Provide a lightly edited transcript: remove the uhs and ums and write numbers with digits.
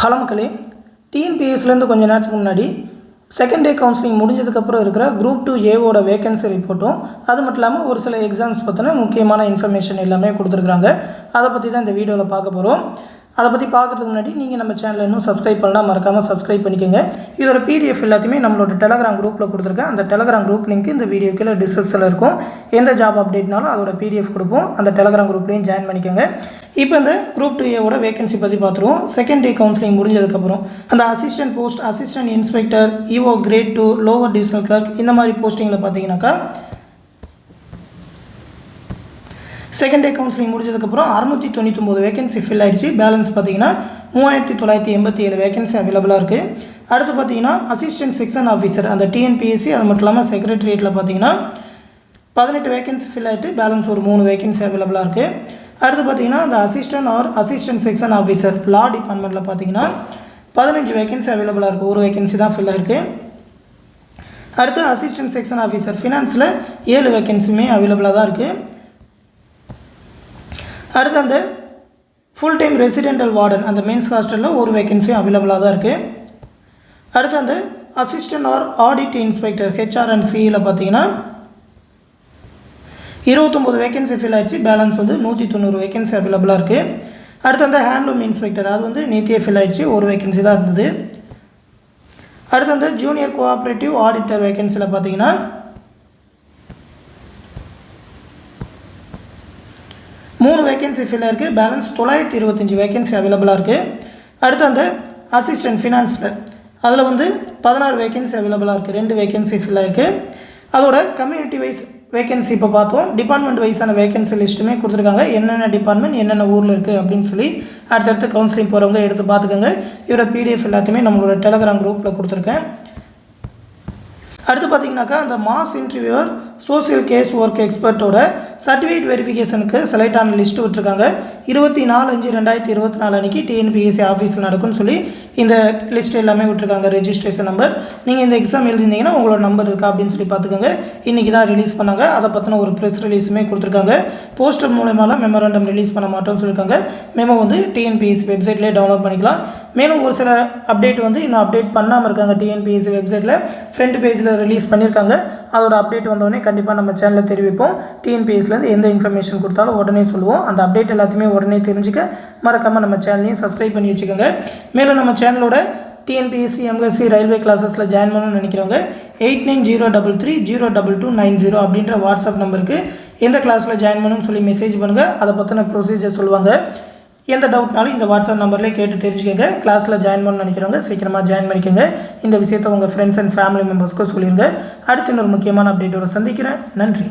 Hello மக்களே, டிஎன்பிஎஸ்லேருந்து கொஞ்சம் நேரத்துக்கு முன்னாடி செகண்ட் டே கவுன்சிலிங் முடிஞ்சதுக்கப்புறம் இருக்கிற குரூப் 2 ஏவோட வேகன்சி ரிப்போர்ட்டும் அது மட்டும் இல்லாமல் ஒரு சில எக்ஸாம்ஸ் பற்றின முக்கியமான இன்ஃபர்மேஷன் எல்லாமே கொடுத்துருக்குறாங்க. அதை பற்றி தான் இந்த வீடியோவில் பார்க்க போகிறோம். அதை பற்றி பார்க்குறதுக்கு முன்னாடி நீங்கள் நம்ம சேனலை இன்னும் சப்ஸ்கிரைப் பண்ணலாம், மறக்காமல் சப்ஸ்கிரைப் பண்ணிக்கோங்க. இதோட பிடிஎஃப் எல்லாத்தையுமே நம்மளோட டெலகிராம் குரூப்பில் கொடுத்துருக்கேன். அந்த டெலகிராம் குரூப் லிங்க் இந்த வீடியோ கீழே டிஸ்கிரிப்ஷனில் இருக்கும். எந்த ஜாப் அப்டேட்னாலும் அதோட பிடிஎஃப் கொடுப்போம். அந்த டெலகிராம் குரூப்லேயும் ஜாயின் பண்ணிக்கோங்க. இப்போ இந்த குரூப் 2 ஏவோட வேகன்சி பற்றி பார்த்துருவோம். செகண்ட் டே கவுன்சிலிங் முடிஞ்சதுக்கப்புறம் அந்த assistant post, assistant inspector, EO grade 2, lower divisional clerk இந்த மாதிரி போஸ்டிங்கில் பார்த்தீங்கன்னாக்கா செகண்ட் டே கவுன்சிலிங் முடிஞ்சதுக்கப்புறம் 699 வேகன்சி ஃபில் ஆகிடுச்சு. பேலன்ஸ் பார்த்தீங்கன்னா 3987 வேகன்சி அவைலபிளாக இருக்குது. அடுத்து பார்த்தீங்கன்னா அசிஸ்டன்ட் செக்ஷன் ஆஃபீஸர் அந்த டிஎன்பிஎஸ்சி அது மட்டும் இல்லாமல் செக்ரட்டரியேட்டில் பார்த்தீங்கன்னா 18 வேகன்சி ஃபில் ஆகிட்டு பேலன்ஸ் ஒரு 3 வேகன்சி அவைலபிளாக இருக்குது. அடுத்து பார்த்தீங்கன்னா அந்த அசிஸ்டன்ட் செக்ஷன் ஆஃபீஸர் லா டிபார்ட்மெண்ட்டில் பார்த்தீங்கன்னா 15 வேகன்சி அவைலபிளாக இருக்குது. ஒரு வேகன்சி தான் ஃபில் ஆகிருக்கு. அடுத்து அசிஸ்டன்ட் செக்ஷன் ஆஃபீஸர் ஃபினான்ஸில் 7 வேகன்சியுமே அவைலபிளாக தான் இருக்குது. அடுத்து அந்த ஃபுல் டைம் ரெசிடென்டல் வார்டன் அந்த மெயின்ஸ் ஹாஸ்டலில் ஒரு வேகன்சியும் அவைலபிளாக தான் இருக்குது. அடுத்து அந்த அசிஸ்டன்ட் ஆடிட் இன்ஸ்பெக்டர் ஹெச்ஆர்என்சியில் பார்த்தீங்கன்னா 29 வேகன்சி ஃபில் ஆகிடுச்சு. பேலன்ஸ் வந்து 190 வேகன்சி அவைலபிளாக இருக்குது. அடுத்து அந்த ஹேண்ட்லூம் இன்ஸ்பெக்டர் அது வந்து நேத்தியே ஃபில் ஆகிடுச்சு, ஒரு வேகன்சி தான் இருந்தது. அடுத்து அந்த ஜூனியர் கோஆப்ரேட்டிவ் ஆடிட்டர் வேகன்சியில் பார்த்தீங்கன்னா 3 வேகன்சி ஃபில் ஆகிருக்கு. பேலன்ஸ் 925 வேகன்சி அவைலபிளாக இருக்குது. அடுத்து அந்த அசிஸ்டன்ட் ஃபினான்ஸில் அதில் வந்து 16 வேகன்சி அவைலபிளாக இருக்குது. 2 வேகன்சி ஃபில் ஆகிருக்கு. அதோட கம்யூனிட்டி வைஸ் வேகன்சி இப்போ பார்த்தோம். டிபார்ட்மெண்ட் வைஸான வேகன்சி லிஸ்ட்டுமே கொடுத்துருக்காங்க. என்னென்ன டிபார்ட்மெண்ட் என்னென்ன ஊரில் இருக்குது அப்படின்னு சொல்லி அடுத்தடுத்து கவுன்சிலிங் போகிறவங்க எடுத்து பார்த்துக்கோங்க. இதோட பிடிஎஃப் எல்லாத்தையுமே நம்மளோட டெலகிராம் குரூப்பில் கொடுத்துருக்கேன். அடுத்து பார்த்தீங்கன்னாக்கா அந்த mass interviewer social case work எக்ஸ்பர்ட்டோட சர்டிஃபிகேட் வெரிஃபிகேஷனுக்கு செலக்ட் ஆன லிஸ்ட்டு விட்டுருக்காங்க. 24/5/2024 அன்றைக்கி டிஎன்பிஎஸ்சி ஆஃபீஸில் நடக்கும்னு சொல்லி இந்த லிஸ்ட் எல்லாமே விட்டுருக்காங்க. ரெஜிஸ்ட்ரேஷன் நம்பர் நீங்கள் இந்த எக்ஸாம் எழுதிருந்தீங்கன்னா உங்களோட நம்பர் இருக்கா அப்படின்னு சொல்லி பார்த்துக்கோங்க. இன்றைக்கி தான் ரிலீஸ் பண்ணாங்க. அதை பற்றின ஒரு ப்ரெஸ் ரிலீஸுமே கொடுத்துருக்காங்க. போஸ்டர் மூலமாலாம் மெமோரண்டம் ரிலீஸ் பண்ண மாட்டோம்னு சொல்லியிருக்காங்க. மெமோ வந்து டிஎன்பிஎஸ்சி வெப்சைட்லேயே டவுன்லோட் பண்ணிக்கலாம். மேலும் ஒரு சில அப்டேட் வந்து இன்னும் அப்டேட் பண்ணாமல் இருக்காங்க. டிஎன்பிஎஸ்சி வெப்சைட்டில் ஃப்ரண்ட் பேஜில் ரிலீஸ் பண்ணியிருக்காங்க. அதோட அப்டேட் வந்தோடனே கண்டிப்பாக நம்ம சேனலில் தெரிவிப்போம். டிஎன்பிஎஸ்சிலேருந்து எந்த இன்ஃபர்மேஷன் கொடுத்தாலும் உடனே சொல்லுவோம். அந்த அப்டேட் எல்லாத்தையுமே உடனே தெரிஞ்சுக்க மறக்காமல் நம்ம சேனலையும் சப்ஸ்கிரைப் பண்ணி வச்சுக்கோங்க. மேலும் நம்ம சேனலோட டிஎன்பிஎஸ்சி எம்எஸ்சி ரயில்வே கிளாஸஸில் ஜாயின் பண்ணணும்னு நினைக்கிறவங்க 8903302290 அப்படின்ற வாட்ஸ்அப் நம்பருக்கு எந்த கிளாஸில் ஜாயின் பண்ணணும்னு சொல்லி மெசேஜ் பண்ணுங்கள். அதை பற்றின ப்ரொசீஜர் சொல்லுவாங்க. எந்த டவுட்னாலும் இந்த வாட்ஸ்அப் நம்பர்லேயே கேட்டு தெரிஞ்சுக்கோங்க. கிளாஸில் ஜாயின் பண்ணணும்னு நினைக்கிறவங்க சீக்கிரமாக ஜாயின் பண்ணிக்கோங்க. இந்த விஷயத்தை உங்கள் ஃப்ரெண்ட்ஸ் அண்ட் ஃபேமிலி மெம்பர்ஸ்க்கு சொல்லிடுங்க. அடுத்து இன்னொரு முக்கியமான அப்டேட்டோட சந்திக்கிறேன். நன்றி.